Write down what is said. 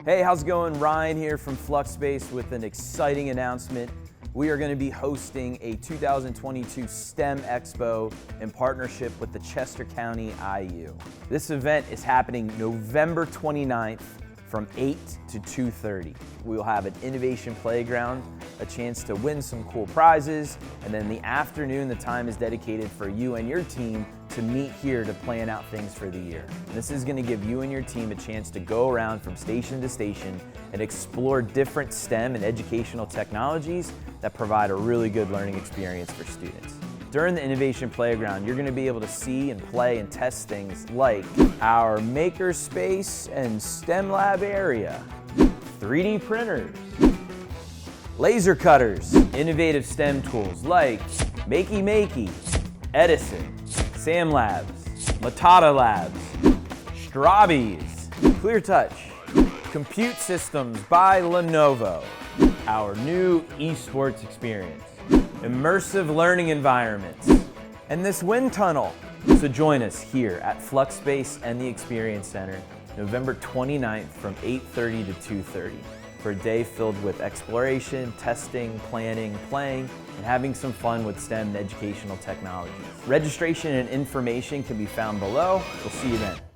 Hey, how's it going? Ryan here from FluxSpace with an exciting announcement. We are going to be hosting a 2022 STEM Expo in partnership with the Chester County IU. This event is happening November 29th from 8 to 2:30. We will have an innovation playground, a chance to win some cool prizes, and then in the afternoon, the time is dedicated for you and your team to meet here to plan out things for the year. This is going to give you and your team a chance to go around from station to station and explore different STEM and educational technologies that provide a really good learning experience for students. During the Innovation Playground, you're going to be able to see and play and test things like our makerspace and STEM lab area, 3D printers, laser cutters, innovative STEM tools like Makey Makey, Edison, Sam Labs, Matata Labs, Strawbees, Clear Touch, Compute Systems by Lenovo, our new esports experience, immersive learning environments, and this wind tunnel. So join us here at FluxSpace and the Experience Center, November 29th from 8:30 to 2:30 for a day filled with exploration, testing, planning, playing, and having some fun with STEM and educational technologies. Registration and information can be found below. We'll see you then.